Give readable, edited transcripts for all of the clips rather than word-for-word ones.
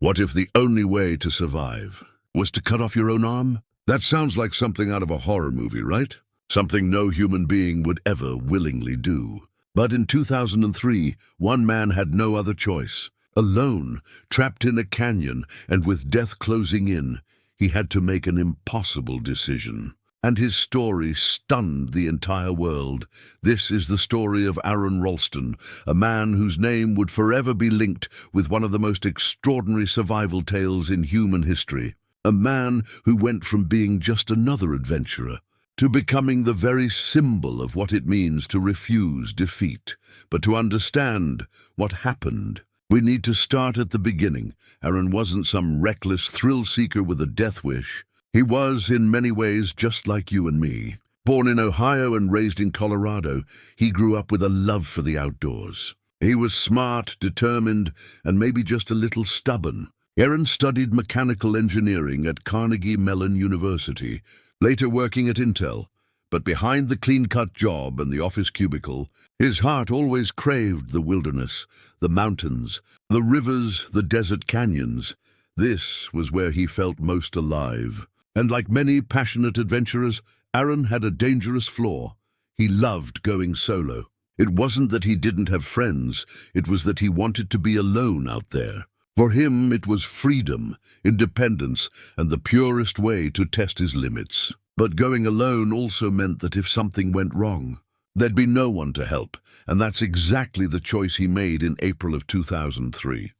What if the only way to survive was to cut off your own arm? That sounds like something out of a horror movie, right? Something no human being would ever willingly do. But in 2003, one man had no other choice. Alone, trapped in a canyon, and with death closing in, he had to make an impossible decision. And his story stunned the entire world. This is the story of Aron Ralston, a man whose name would forever be linked with one of the most extraordinary survival tales in human history. A man who went from being just another adventurer to becoming the very symbol of what it means to refuse defeat. But to understand what happened, we need to start at the beginning. Aron wasn't some reckless thrill-seeker with a death wish. He was, in many ways, just like you and me. Born in Ohio and raised in Colorado, he grew up with a love for the outdoors. He was smart, determined, and maybe just a little stubborn. Aron studied mechanical engineering at Carnegie Mellon University, later working at Intel. But behind the clean-cut job and the office cubicle, his heart always craved the wilderness, the mountains, the rivers, the desert canyons. This was where he felt most alive. And like many passionate adventurers, Aron had a dangerous flaw. He loved going solo. It wasn't that he didn't have friends, it was that he wanted to be alone out there. For him, it was freedom, independence, and the purest way to test his limits. But going alone also meant that if something went wrong, there'd be no one to help, and that's exactly the choice he made in April of 2003.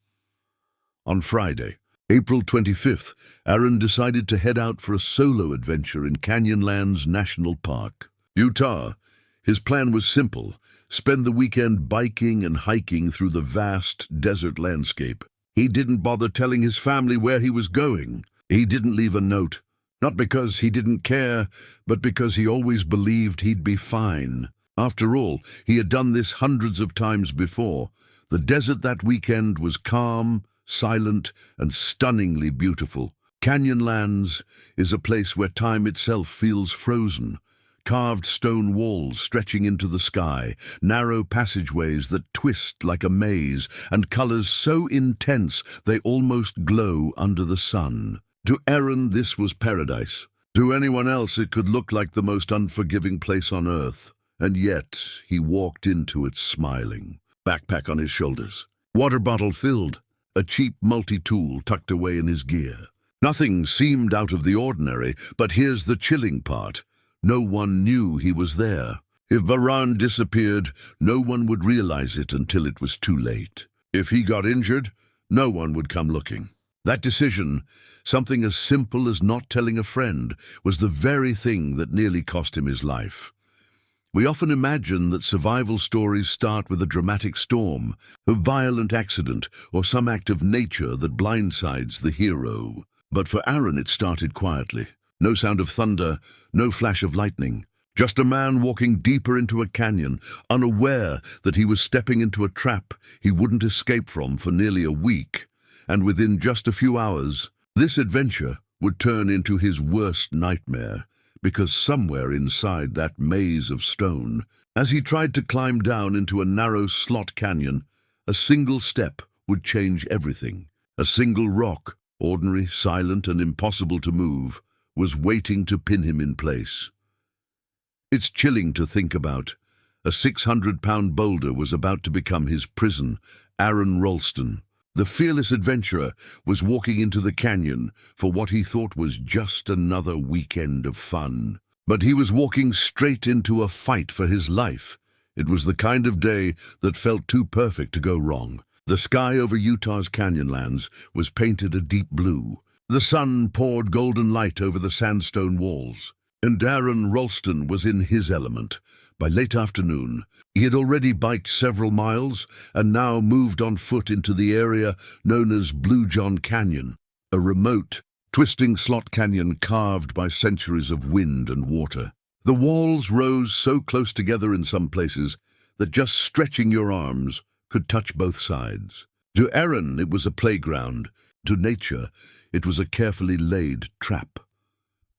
On Friday, April 25th, Aron decided to head out for a solo adventure in Canyonlands National Park, Utah. His plan was simple: spend the weekend biking and hiking through the vast desert landscape. He didn't bother telling his family where he was going. He didn't leave a note, not because he didn't care, but because he always believed he'd be fine. After all, he had done this hundreds of times before. The desert that weekend was calm, silent, and stunningly beautiful. Canyonlands is a place where time itself feels frozen. Carved stone walls stretching into the sky, narrow passageways that twist like a maze, and colors so intense they almost glow under the sun. To Aron, this was paradise. To anyone else, it could look like the most unforgiving place on earth. And yet, he walked into it smiling, backpack on his shoulders, water bottle filled, a cheap multi-tool tucked away in his gear. Nothing seemed out of the ordinary, but here's the chilling part. No one knew he was there. If Varan disappeared, no one would realize it until it was too late. If he got injured, no one would come looking. That decision, something as simple as not telling a friend, was the very thing that nearly cost him his life. We often imagine that survival stories start with a dramatic storm, a violent accident, or some act of nature that blindsides the hero. But for Aron, it started quietly. No sound of thunder, no flash of lightning. Just a man walking deeper into a canyon, unaware that he was stepping into a trap he wouldn't escape from for nearly a week. And within just a few hours, this adventure would turn into his worst nightmare, because somewhere inside that maze of stone, as he tried to climb down into a narrow slot canyon, a single step would change everything. A single rock, ordinary, silent, and impossible to move, was waiting to pin him in place. It's chilling to think about. A 600-pound boulder was about to become his prison. Aron Ralston, the fearless adventurer, was walking into the canyon for what he thought was just another weekend of fun. But he was walking straight into a fight for his life. It was the kind of day that felt too perfect to go wrong. The sky over Utah's Canyonlands was painted a deep blue. The sun poured golden light over the sandstone walls, and Aron Ralston was in his element. By late afternoon, he had already biked several miles and now moved on foot into the area known as Blue John Canyon, a remote, twisting slot canyon carved by centuries of wind and water. The walls rose so close together in some places that just stretching your arms could touch both sides. To Aron, it was a playground. To nature, it was a carefully laid trap.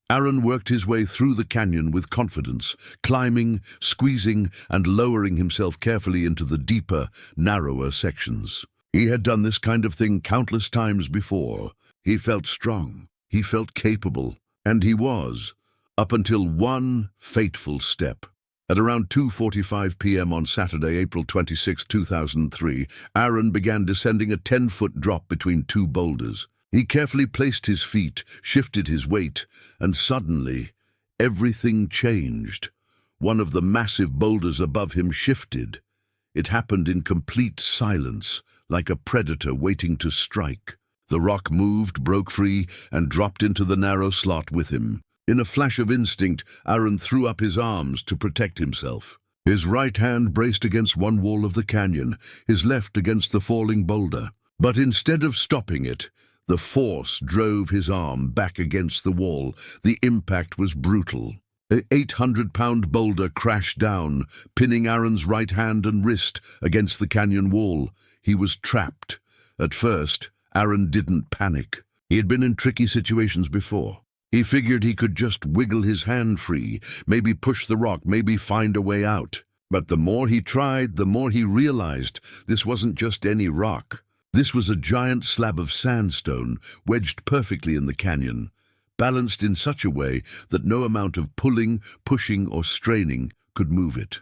Aron worked his way through the canyon with confidence, climbing, squeezing, and lowering himself carefully into the deeper, narrower sections. He had done this kind of thing countless times before. He felt strong, he felt capable, and he was, up until one fateful step. At around 2:45 p.m. on Saturday, April 26, 2003, Aaron began descending a 10-foot drop between two boulders. He carefully placed his feet, shifted his weight, and suddenly, everything changed. One of the massive boulders above him shifted. It happened in complete silence, like a predator waiting to strike. The rock moved, broke free, and dropped into the narrow slot with him. In a flash of instinct, Aaron threw up his arms to protect himself. His right hand braced against one wall of the canyon, his left against the falling boulder. But instead of stopping it, the force drove his arm back against the wall. The impact was brutal. An 800-pound boulder crashed down, pinning Aaron's right hand and wrist against the canyon wall. He was trapped. At first, Aaron didn't panic. He had been in tricky situations before. He figured he could just wiggle his hand free, maybe push the rock, maybe find a way out. But the more he tried, the more he realized this wasn't just any rock. This was a giant slab of sandstone wedged perfectly in the canyon, balanced in such a way that no amount of pulling, pushing, or straining could move it.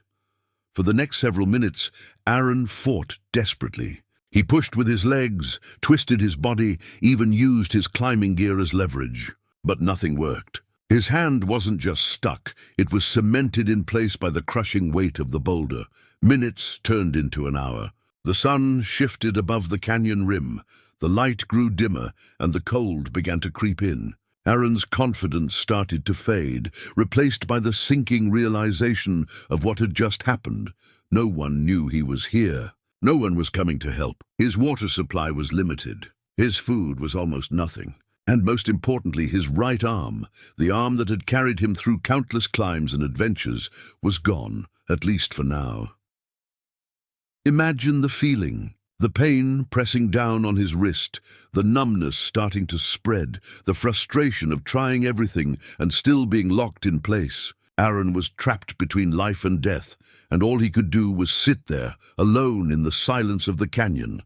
For the next several minutes, Aaron fought desperately. He pushed with his legs, twisted his body, even used his climbing gear as leverage. But nothing worked. His hand wasn't just stuck, it was cemented in place by the crushing weight of the boulder. Minutes turned into an hour. The sun shifted above the canyon rim, the light grew dimmer, and the cold began to creep in. Aaron's confidence started to fade, replaced by the sinking realization of what had just happened. No one knew he was here. No one was coming to help. His water supply was limited. His food was almost nothing. And most importantly, his right arm, the arm that had carried him through countless climbs and adventures, was gone, at least for now. Imagine the feeling, the pain pressing down on his wrist, the numbness starting to spread, the frustration of trying everything and still being locked in place. Aaron was trapped between life and death, and all he could do was sit there, alone in the silence of the canyon.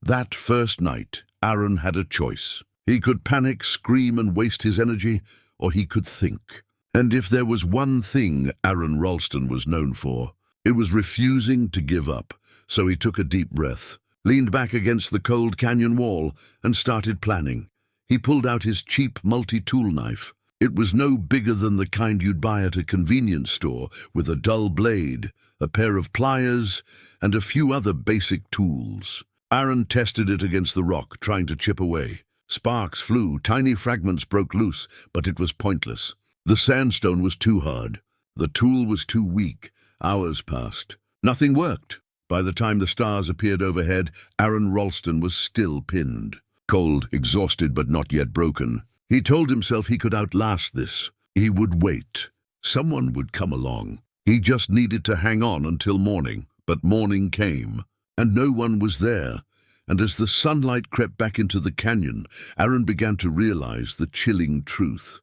That first night, Aaron had a choice. He could panic, scream, and waste his energy, or he could think. And if there was one thing Aaron Ralston was known for, it was refusing to give up. So he took a deep breath, leaned back against the cold canyon wall, and started planning. He pulled out his cheap multi-tool knife. It was no bigger than the kind you'd buy at a convenience store, with a dull blade, a pair of pliers, and a few other basic tools. Aaron tested it against the rock, trying to chip away. Sparks flew, tiny fragments broke loose, but it was pointless. The sandstone was too hard. The tool was too weak. Hours passed. Nothing worked. By the time the stars appeared overhead, Aaron Ralston was still pinned. Cold, exhausted, but not yet broken. He told himself he could outlast this. He would wait. Someone would come along. He just needed to hang on until morning. But morning came, and no one was there. And as the sunlight crept back into the canyon, Aaron began to realize the chilling truth.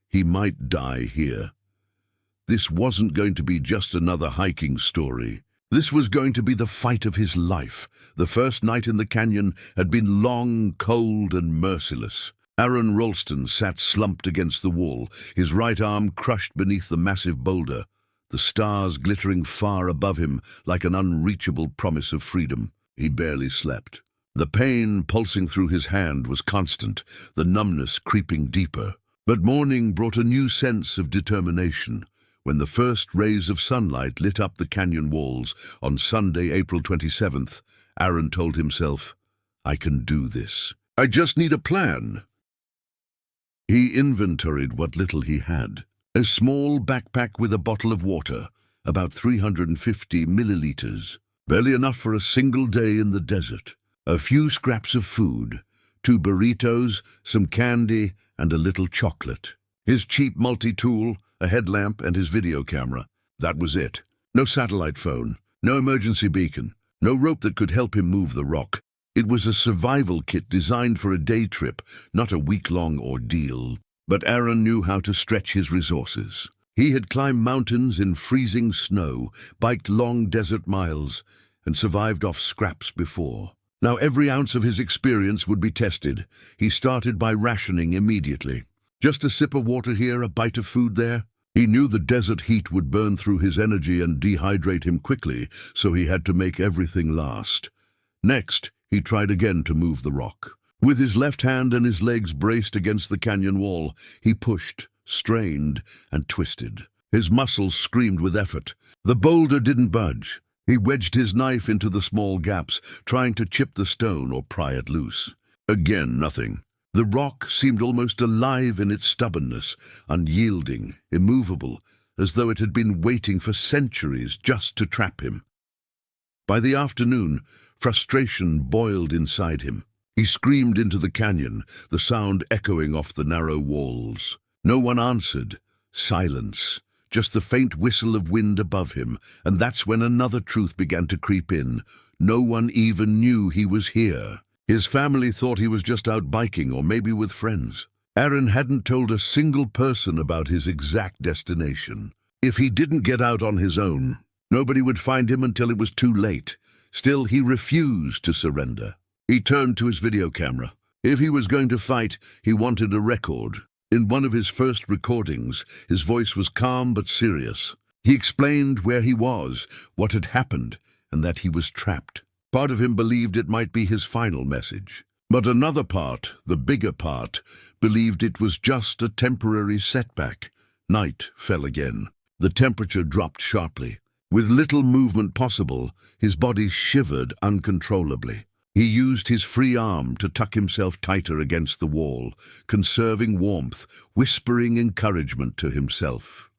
He might die here. This wasn't going to be just another hiking story. This was going to be the fight of his life. The first night in the canyon had been long, cold, and merciless. Aaron Ralston sat slumped against the wall, his right arm crushed beneath the massive boulder, the stars glittering far above him like an unreachable promise of freedom. He barely slept. The pain pulsing through his hand was constant, the numbness creeping deeper. But morning brought a new sense of determination. When the first rays of sunlight lit up the canyon walls on Sunday, April 27th, Aaron told himself, "I can do this. I just need a plan." He inventoried what little he had. A small backpack with a bottle of water, about 350 milliliters. Barely enough for a single day in the desert. A few scraps of food, 2 burritos, some candy, and a little chocolate. His cheap multi-tool, a headlamp, and his video camera. That was it. No satellite phone, no emergency beacon, no rope that could help him move the rock. It was a survival kit designed for a day trip, not a week-long ordeal. But Aaron knew how to stretch his resources. He had climbed mountains in freezing snow, biked long desert miles, and survived off scraps before. Now every ounce of his experience would be tested. He started by rationing immediately. Just a sip of water here, a bite of food there. He knew the desert heat would burn through his energy and dehydrate him quickly, so he had to make everything last. Next, he tried again to move the rock. With his left hand and his legs braced against the canyon wall, he pushed, strained, and twisted. His muscles screamed with effort. The boulder didn't budge. He wedged his knife into the small gaps, trying to chip the stone or pry it loose. Again, nothing. The rock seemed almost alive in its stubbornness, unyielding, immovable, as though it had been waiting for centuries just to trap him. By the afternoon, frustration boiled inside him. He screamed into the canyon, the sound echoing off the narrow walls. No one answered. Silence. Just the faint whistle of wind above him, and that's when another truth began to creep in. No one even knew he was here. His family thought he was just out biking or maybe with friends. Aaron hadn't told a single person about his exact destination. If he didn't get out on his own, nobody would find him until it was too late. Still, he refused to surrender. He turned to his video camera. If he was going to fight, he wanted a record. In one of his first recordings, his voice was calm but serious. He explained where he was, what had happened, and that he was trapped. Part of him believed it might be his final message. But another part, the bigger part, believed it was just a temporary setback. Night fell again. The temperature dropped sharply. With little movement possible, his body shivered uncontrollably. He used his free arm to tuck himself tighter against the wall, conserving warmth, whispering encouragement to himself.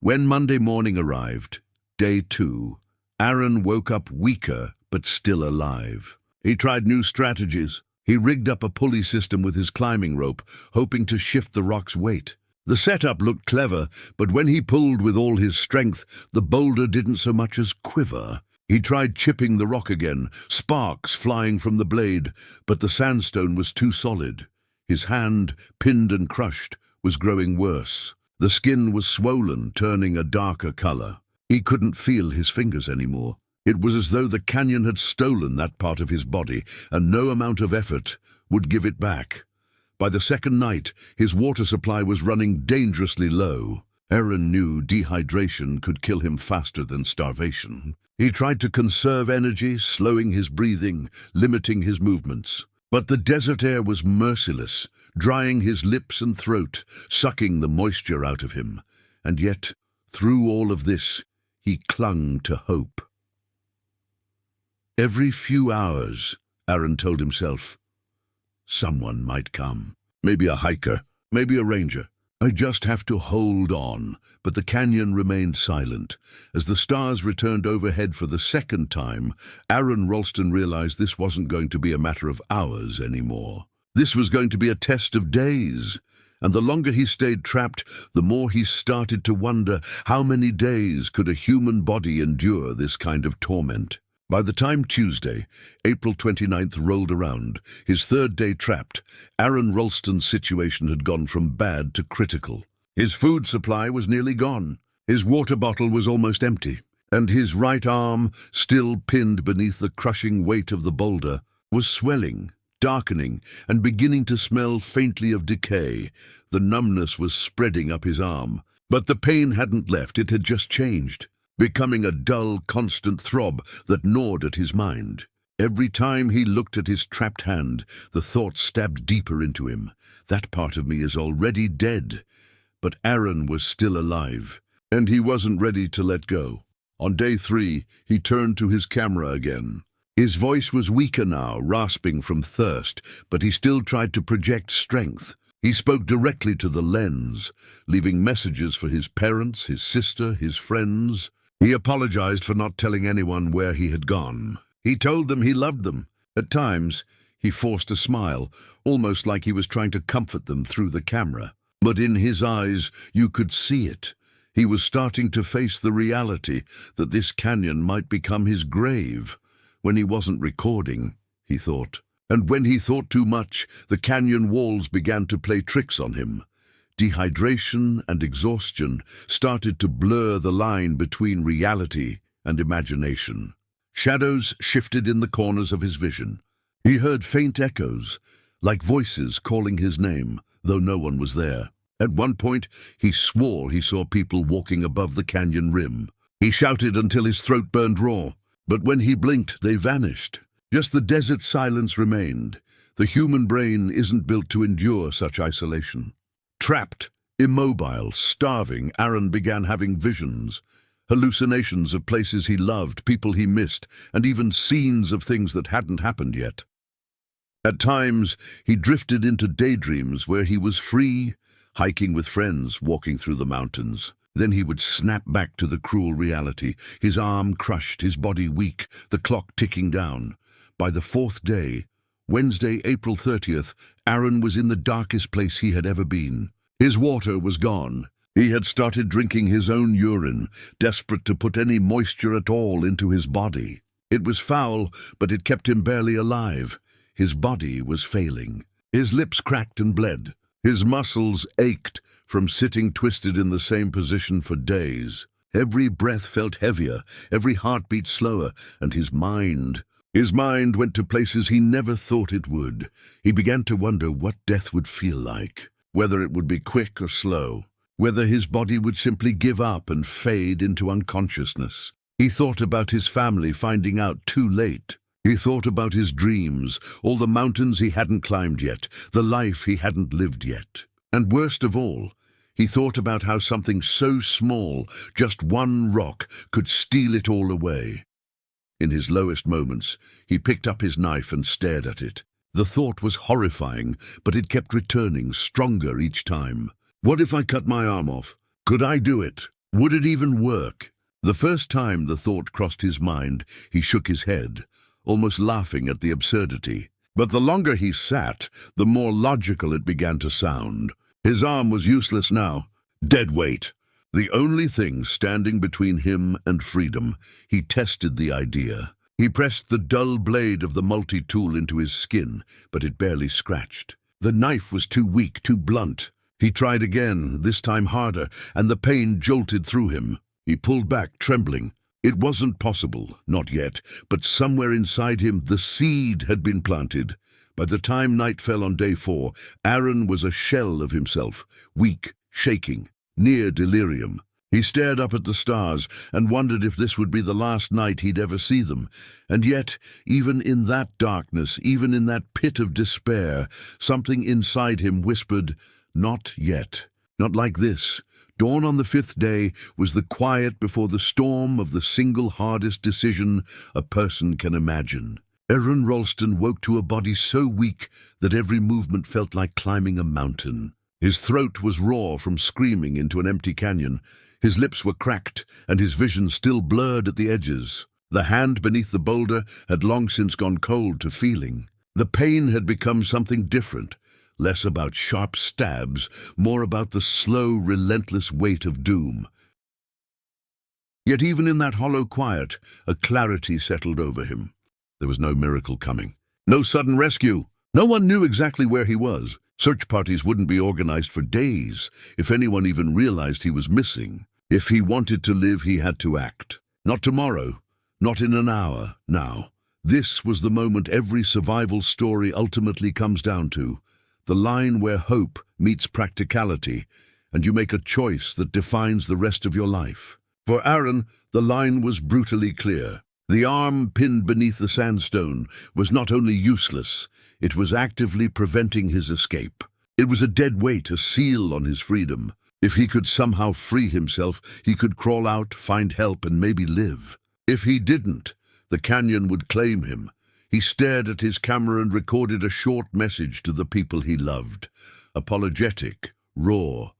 When Monday morning arrived, day 2, Aaron woke up weaker but still alive. He tried new strategies. He rigged up a pulley system with his climbing rope, hoping to shift the rock's weight. The setup looked clever, but when he pulled with all his strength, the boulder didn't so much as quiver. He tried chipping the rock again, sparks flying from the blade, but the sandstone was too solid. His hand, pinned and crushed, was growing worse. The skin was swollen, turning a darker color. He couldn't feel his fingers anymore. It was as though the canyon had stolen that part of his body, and no amount of effort would give it back. By the second night, his water supply was running dangerously low. Aaron knew dehydration could kill him faster than starvation. He tried to conserve energy, slowing his breathing, limiting his movements. But the desert air was merciless, drying his lips and throat, sucking the moisture out of him. And yet, through all of this, he clung to hope. Every few hours, Aaron told himself, someone might come. Maybe a hiker, maybe a ranger. I just have to hold on. But the canyon remained silent. As the stars returned overhead for the second time, Aaron Ralston realized this wasn't going to be a matter of hours anymore. This was going to be a test of days. And the longer he stayed trapped, the more he started to wonder how many days could a human body endure this kind of torment. By the time Tuesday, April 29th, rolled around, his third day trapped, Aaron Ralston's situation had gone from bad to critical. His food supply was nearly gone. His water bottle was almost empty. And his right arm, still pinned beneath the crushing weight of the boulder, was swelling, darkening, and beginning to smell faintly of decay. The numbness was spreading up his arm. But the pain hadn't left, it had just changed, becoming a dull, constant throb that gnawed at his mind. Every time he looked at his trapped hand, the thought stabbed deeper into him. That part of me is already dead. But Aaron was still alive, and he wasn't ready to let go. On day 3, he turned to his camera again. His voice was weaker now, rasping from thirst, but he still tried to project strength. He spoke directly to the lens, leaving messages for his parents, his sister, his friends. He apologized for not telling anyone where he had gone. He told them he loved them. At times, he forced a smile, almost like he was trying to comfort them through the camera. But in his eyes, you could see it. He was starting to face the reality that this canyon might become his grave. When he wasn't recording, he thought. And when he thought too much, the canyon walls began to play tricks on him. Dehydration and exhaustion started to blur the line between reality and imagination. Shadows shifted in the corners of his vision. He heard faint echoes, like voices calling his name, though no one was there. At one point, he swore he saw people walking above the canyon rim. He shouted until his throat burned raw, but when he blinked, they vanished. Just the desert silence remained. The human brain isn't built to endure such isolation. Trapped, immobile, starving, Aaron began having visions. Hallucinations of places he loved, people he missed, and even scenes of things that hadn't happened yet. At times, he drifted into daydreams where he was free, hiking with friends, walking through the mountains. Then he would snap back to the cruel reality, his arm crushed, his body weak, the clock ticking down. By the fourth day, Wednesday, April 30th, Aaron was in the darkest place he had ever been. His water was gone. He had started drinking his own urine, desperate to put any moisture at all into his body. It was foul, but it kept him barely alive. His body was failing. His lips cracked and bled. His muscles ached from sitting twisted in the same position for days. Every breath felt heavier, every heartbeat slower, and his mind went to places he never thought it would. He began to wonder what death would feel like, whether it would be quick or slow, whether his body would simply give up and fade into unconsciousness. He thought about his family finding out too late. He thought about his dreams, all the mountains he hadn't climbed yet, the life he hadn't lived yet. And worst of all, he thought about how something so small, just one rock, could steal it all away. In his lowest moments, he picked up his knife and stared at it. The thought was horrifying, but it kept returning, stronger each time. What if I cut my arm off? Could I do it? Would it even work? The first time the thought crossed his mind, he shook his head, almost laughing at the absurdity. But the longer he sat, the more logical it began to sound. His arm was useless now, dead weight. The only thing standing between him and freedom. He tested the idea. He pressed the dull blade of the multi-tool into his skin, but it barely scratched. The knife was too weak, too blunt. He tried again, this time harder, and the pain jolted through him. He pulled back, trembling. It wasn't possible, not yet, but somewhere inside him the seed had been planted. By the time night fell on day 4, Aaron was a shell of himself, weak, shaking, near delirium. He stared up at the stars and wondered if this would be the last night he'd ever see them. And yet, even in that darkness, even in that pit of despair, something inside him whispered, "Not yet. Not like this." Dawn on the 5th day was the quiet before the storm of the single hardest decision a person can imagine. Aaron Ralston woke to a body so weak that every movement felt like climbing a mountain. His throat was raw from screaming into an empty canyon. His lips were cracked, and his vision still blurred at the edges. The hand beneath the boulder had long since gone cold to feeling. The pain had become something different, less about sharp stabs, more about the slow, relentless weight of doom. Yet even in that hollow quiet, a clarity settled over him. There was no miracle coming. No sudden rescue. No one knew exactly where he was. Search parties wouldn't be organized for days, if anyone even realized he was missing. If he wanted to live, he had to act. Not tomorrow, not in an hour, now. This was the moment every survival story ultimately comes down to. The line where hope meets practicality, and you make a choice that defines the rest of your life. For Aaron, the line was brutally clear. The arm pinned beneath the sandstone was not only useless, it was actively preventing his escape. It was a dead weight, a seal on his freedom. If he could somehow free himself, he could crawl out, find help, and maybe live. If he didn't, the canyon would claim him. He stared at his camera and recorded a short message to the people he loved. Apologetic, raw,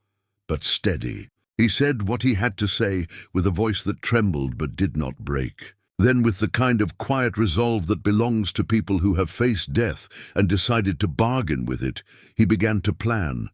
but steady. He said what he had to say with a voice that trembled but did not break. Then, with the kind of quiet resolve that belongs to people who have faced death and decided to bargain with it, he began to plan.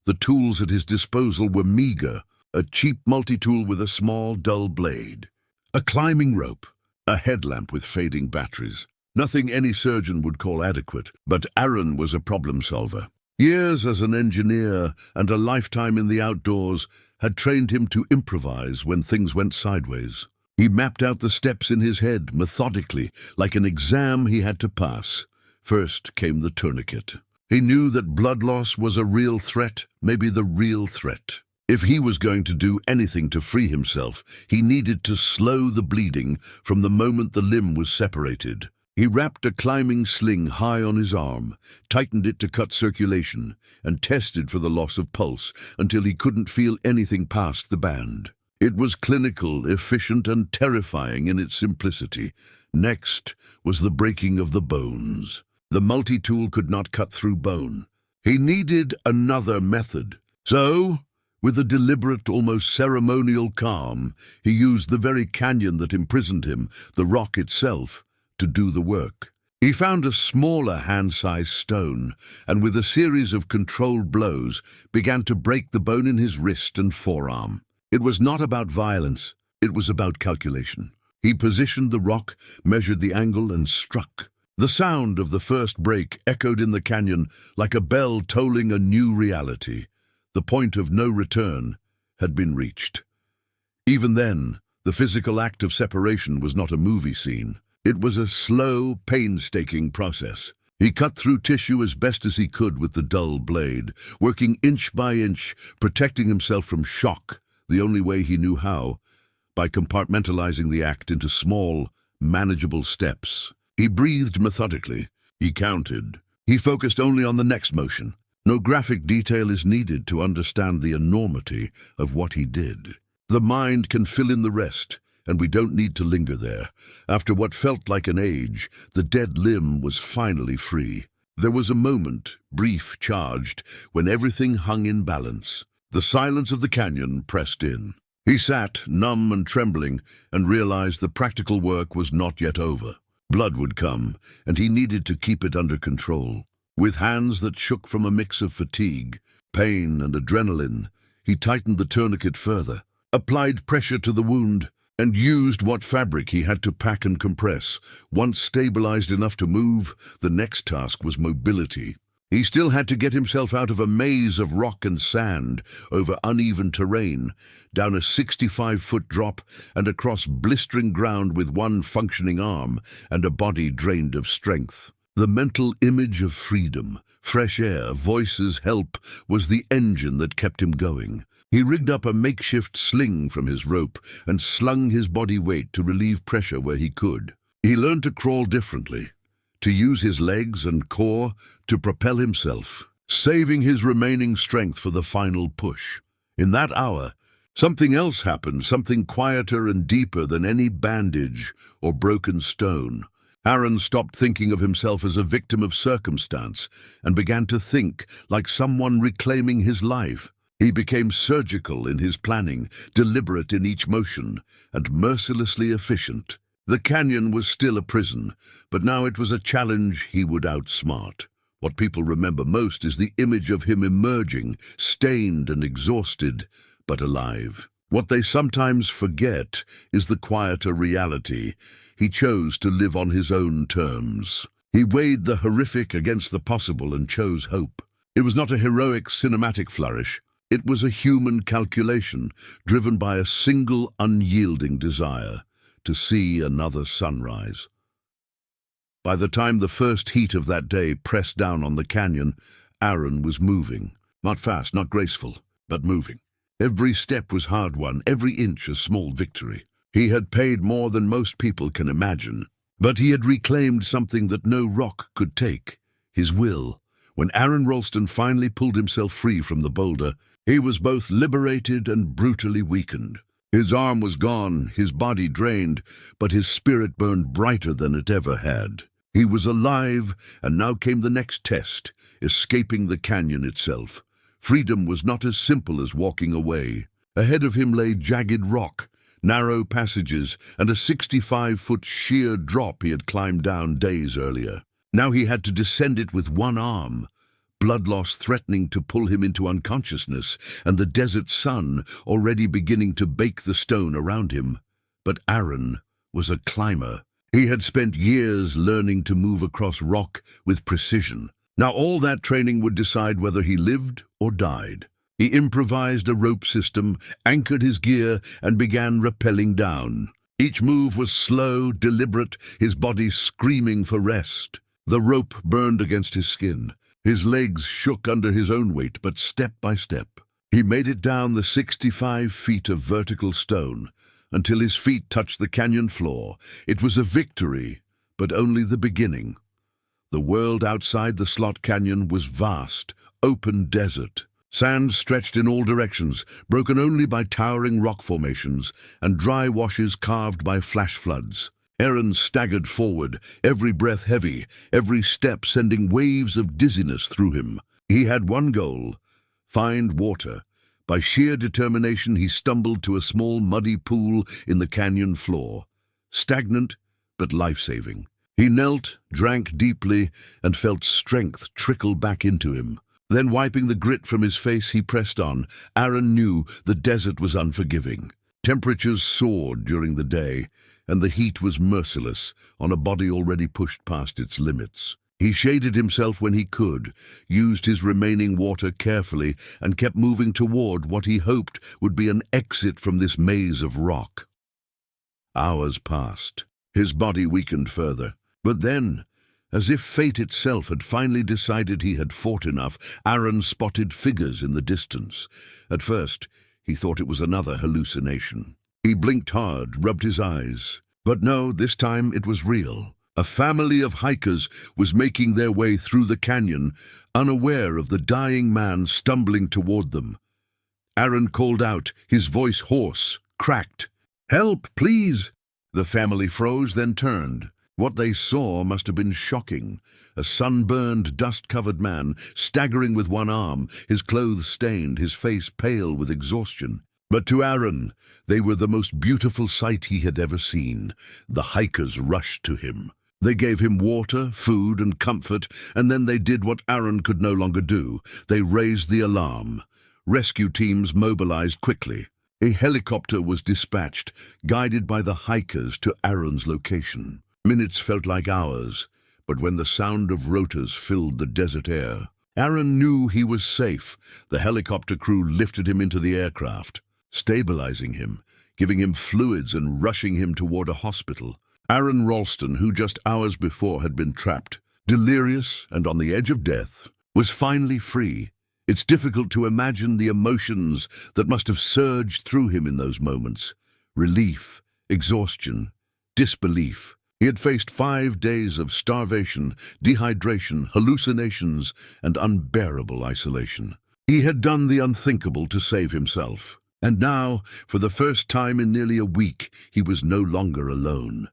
The tools at his disposal were meager, a cheap multi-tool with a small, dull blade, a climbing rope, a headlamp with fading batteries. Nothing any surgeon would call adequate, but Aaron was a problem solver. Years as an engineer and a lifetime in the outdoors had trained him to improvise when things went sideways. He mapped out the steps in his head methodically, like an exam he had to pass. First came the tourniquet. He knew that blood loss was a real threat, maybe the real threat. If he was going to do anything to free himself, he needed to slow the bleeding from the moment the limb was separated. He wrapped a climbing sling high on his arm, tightened it to cut circulation, and tested for the loss of pulse until he couldn't feel anything past the band. It was clinical, efficient, and terrifying in its simplicity. Next was the breaking of the bones. The multi-tool could not cut through bone. He needed another method. So, with a deliberate, almost ceremonial calm, he used the very canyon that imprisoned him, the rock itself, to do the work. He found a smaller hand-sized stone, and with a series of controlled blows, began to break the bone in his wrist and forearm. It was not about violence, it was about calculation. He positioned the rock, measured the angle, and struck. The sound of the first break echoed in the canyon like a bell tolling a new reality. The point of no return had been reached. Even then, the physical act of separation was not a movie scene. It was a slow, painstaking process. He cut through tissue as best as he could with the dull blade, working inch by inch, protecting himself from shock, the only way he knew how, by compartmentalizing the act into small, manageable steps. He breathed methodically. He counted. He focused only on the next motion. No graphic detail is needed to understand the enormity of what he did. The mind can fill in the rest, and we don't need to linger there. After what felt like an age, the dead limb was finally free. There was a moment, brief, charged, when everything hung in balance. The silence of the canyon pressed in. He sat, numb and trembling, and realized the practical work was not yet over. Blood would come, and he needed to keep it under control. With hands that shook from a mix of fatigue, pain, and adrenaline, he tightened the tourniquet further, applied pressure to the wound, and used what fabric he had to pack and compress. Once stabilized enough to move, the next task was mobility. He still had to get himself out of a maze of rock and sand, over uneven terrain, down a 65-foot drop, and across blistering ground with one functioning arm and a body drained of strength. The mental image of freedom, fresh air, voices, help, was the engine that kept him going. He rigged up a makeshift sling from his rope and slung his body weight to relieve pressure where he could. He learned to crawl differently, to use his legs and core to propel himself, saving his remaining strength for the final push. In that hour, something else happened, something quieter and deeper than any bandage or broken stone. Aaron stopped thinking of himself as a victim of circumstance and began to think like someone reclaiming his life. He became surgical in his planning, deliberate in each motion, and mercilessly efficient. The canyon was still a prison, but now it was a challenge he would outsmart. What people remember most is the image of him emerging, stained and exhausted, but alive. What they sometimes forget is the quieter reality. He chose to live on his own terms. He weighed the horrific against the possible and chose hope. It was not a heroic cinematic flourish. It was a human calculation, driven by a single unyielding desire, to see another sunrise. By the time the first heat of that day pressed down on the canyon, Aaron was moving. Not fast, not graceful, but moving. Every step was hard-won, every inch a small victory. He had paid more than most people can imagine, but he had reclaimed something that no rock could take, his will. When Aaron Ralston finally pulled himself free from the boulder, he was both liberated and brutally weakened. His arm was gone, his body drained, but his spirit burned brighter than it ever had. He was alive, and now came the next test, escaping the canyon itself. Freedom was not as simple as walking away. Ahead of him lay jagged rock, narrow passages, and a 65-foot sheer drop he had climbed down days earlier. Now he had to descend it with one arm, blood loss threatening to pull him into unconsciousness, and the desert sun already beginning to bake the stone around him. But Aaron was a climber. He had spent years learning to move across rock with precision. Now all that training would decide whether he lived or died. He improvised a rope system, anchored his gear, and began rappelling down. Each move was slow, deliberate, his body screaming for rest. The rope burned against his skin. His legs shook under his own weight, but step by step, he made it down the 65 feet of vertical stone until his feet touched the canyon floor. It was a victory, but only the beginning. The world outside the slot canyon was vast, open desert. Sand stretched in all directions, broken only by towering rock formations and dry washes carved by flash floods. Aaron staggered forward, every breath heavy, every step sending waves of dizziness through him. He had one goal: find water. By sheer determination, he stumbled to a small muddy pool in the canyon floor. Stagnant, but life-saving. He knelt, drank deeply, and felt strength trickle back into him. Then, wiping the grit from his face, he pressed on. Aaron knew the desert was unforgiving. Temperatures soared during the day, and the heat was merciless on a body already pushed past its limits. He shaded himself when he could, used his remaining water carefully, and kept moving toward what he hoped would be an exit from this maze of rock. Hours passed. His body weakened further. But then, as if fate itself had finally decided he had fought enough, Aaron spotted figures in the distance. At first, he thought it was another hallucination. He blinked hard, rubbed his eyes. But no, this time it was real. A family of hikers was making their way through the canyon, unaware of the dying man stumbling toward them. Aaron called out, his voice hoarse, cracked. "Help, please!" The family froze, then turned. What they saw must have been shocking. A sunburned, dust-covered man, staggering with one arm, his clothes stained, his face pale with exhaustion. But to Aaron, they were the most beautiful sight he had ever seen. The hikers rushed to him. They gave him water, food, and comfort, and then they did what Aaron could no longer do. They raised the alarm. Rescue teams mobilized quickly. A helicopter was dispatched, guided by the hikers to Aaron's location. Minutes felt like hours, but when the sound of rotors filled the desert air, Aaron knew he was safe. The helicopter crew lifted him into the aircraft, stabilizing him, giving him fluids and rushing him toward a hospital. Aaron Ralston, who just hours before had been trapped, delirious and on the edge of death, was finally free. It's difficult to imagine the emotions that must have surged through him in those moments. Relief, exhaustion, disbelief. He had faced 5 days of starvation, dehydration, hallucinations, and unbearable isolation. He had done the unthinkable to save himself. And now, for the first time in nearly a week, he was no longer alone.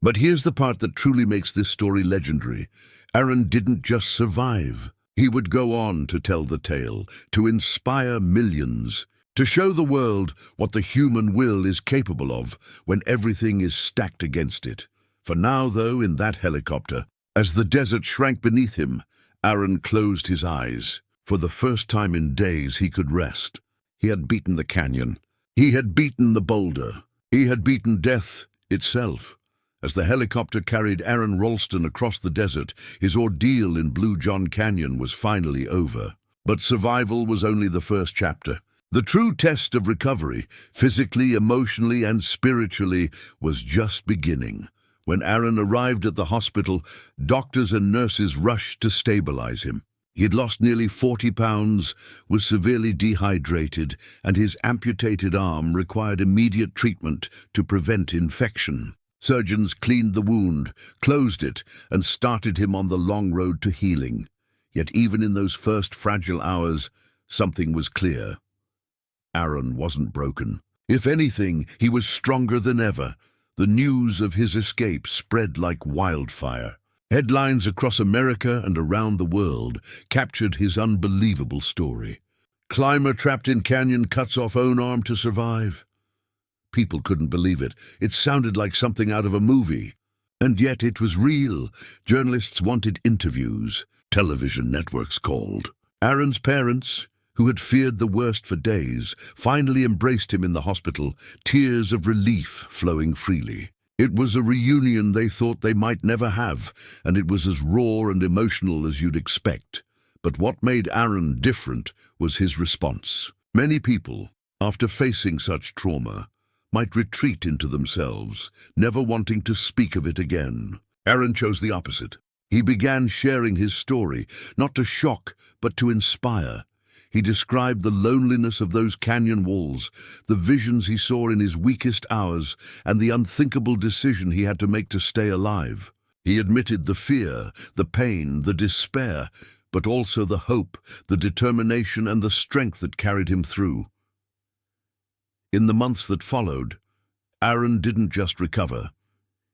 But here's the part that truly makes this story legendary. Aaron didn't just survive. He would go on to tell the tale, to inspire millions, to show the world what the human will is capable of when everything is stacked against it. For now, though, in that helicopter, as the desert shrank beneath him, Aaron closed his eyes. For the first time in days, he could rest. He had beaten the canyon. He had beaten the boulder. He had beaten death itself. As the helicopter carried Aaron Ralston across the desert, his ordeal in Blue John Canyon was finally over. But survival was only the first chapter. The true test of recovery, physically, emotionally, and spiritually, was just beginning. When Aaron arrived at the hospital, doctors and nurses rushed to stabilize him. He had lost nearly 40 pounds, was severely dehydrated, and his amputated arm required immediate treatment to prevent infection. Surgeons cleaned the wound, closed it, and started him on the long road to healing. Yet even in those first fragile hours, something was clear. Aaron wasn't broken. If anything, he was stronger than ever. The news of his escape spread like wildfire. Headlines across America and around the world captured his unbelievable story. Climber trapped in canyon cuts off own arm to survive. People couldn't believe it. It sounded like something out of a movie. And yet it was real. Journalists wanted interviews. Television networks called. Aaron's parents, who had feared the worst for days, finally embraced him in the hospital, tears of relief flowing freely. It was a reunion they thought they might never have, and it was as raw and emotional as you'd expect. But what made Aaron different was his response. Many people, after facing such trauma, might retreat into themselves, never wanting to speak of it again. Aaron chose the opposite. He began sharing his story, not to shock, but to inspire. He described the loneliness of those canyon walls, the visions he saw in his weakest hours, and the unthinkable decision he had to make to stay alive. He admitted the fear, the pain, the despair, but also the hope, the determination, and the strength that carried him through. In the months that followed, Aaron didn't just recover.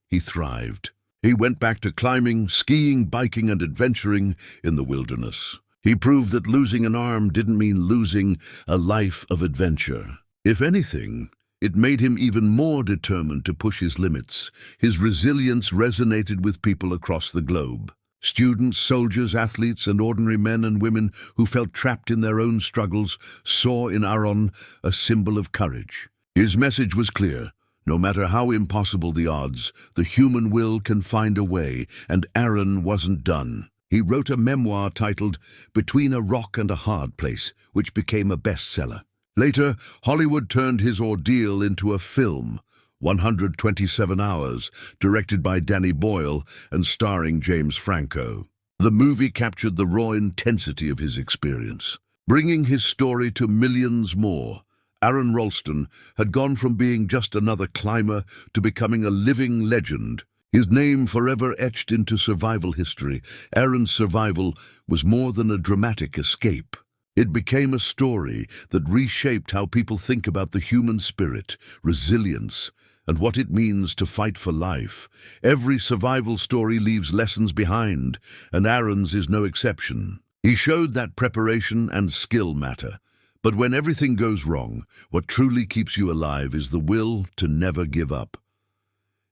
He thrived. He went back to climbing, skiing, biking, and adventuring in the wilderness. He proved that losing an arm didn't mean losing a life of adventure. If anything, it made him even more determined to push his limits. His resilience resonated with people across the globe. Students, soldiers, athletes, and ordinary men and women who felt trapped in their own struggles saw in Aaron a symbol of courage. His message was clear. No matter how impossible the odds, the human will can find a way, and Aaron wasn't done. He wrote a memoir titled Between a Rock and a Hard Place, which became a bestseller. Later, Hollywood turned his ordeal into a film, 127 Hours, directed by Danny Boyle and starring James Franco. The movie captured the raw intensity of his experience, bringing his story to millions more. Aaron Ralston had gone from being just another climber to becoming a living legend. His name forever etched into survival history. Aaron's survival was more than a dramatic escape. It became a story that reshaped how people think about the human spirit, resilience, and what it means to fight for life. Every survival story leaves lessons behind, and Aaron's is no exception. He showed that preparation and skill matter. But when everything goes wrong, what truly keeps you alive is the will to never give up.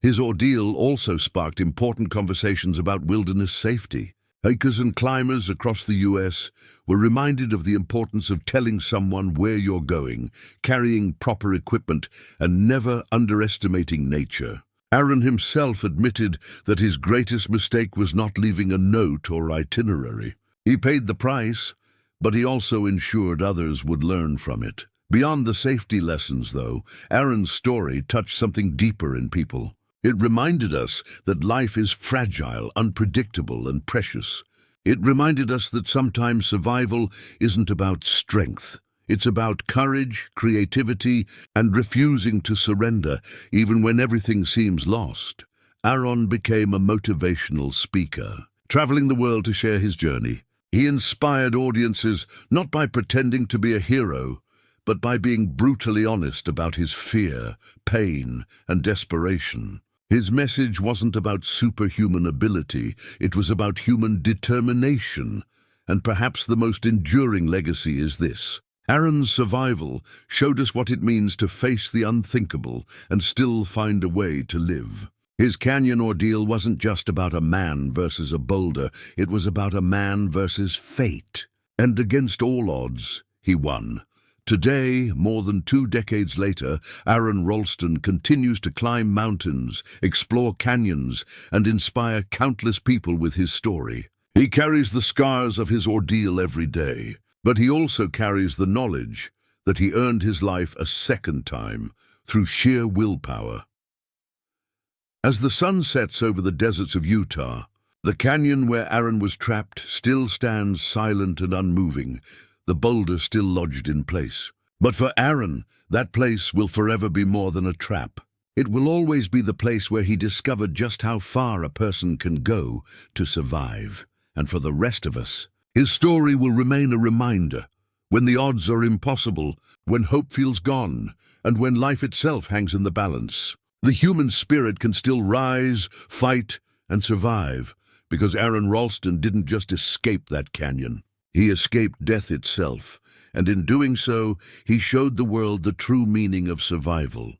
His ordeal also sparked important conversations about wilderness safety. Hikers and climbers across the U.S. were reminded of the importance of telling someone where you're going, carrying proper equipment, and never underestimating nature. Aaron himself admitted that his greatest mistake was not leaving a note or itinerary. He paid the price, but he also ensured others would learn from it. Beyond the safety lessons, though, Aaron's story touched something deeper in people. It reminded us that life is fragile, unpredictable, and precious. It reminded us that sometimes survival isn't about strength. It's about courage, creativity, and refusing to surrender, even when everything seems lost. Aaron became a motivational speaker, traveling the world to share his journey. He inspired audiences not by pretending to be a hero, but by being brutally honest about his fear, pain, and desperation. His message wasn't about superhuman ability, it was about human determination, and perhaps the most enduring legacy is this. Aaron's survival showed us what it means to face the unthinkable and still find a way to live. His canyon ordeal wasn't just about a man versus a boulder, it was about a man versus fate. And against all odds, he won. Today, more than 2 decades later, Aaron Ralston continues to climb mountains, explore canyons, and inspire countless people with his story. He carries the scars of his ordeal every day, but he also carries the knowledge that he earned his life a second time through sheer willpower. As the sun sets over the deserts of Utah, the canyon where Aaron was trapped still stands silent and unmoving, the boulder still lodged in place. But for Aaron, that place will forever be more than a trap. It will always be the place where he discovered just how far a person can go to survive. And for the rest of us, his story will remain a reminder. When the odds are impossible, when hope feels gone, and when life itself hangs in the balance, the human spirit can still rise, fight, and survive, because Aaron Ralston didn't just escape that canyon. He escaped death itself, and in doing so, he showed the world the true meaning of survival.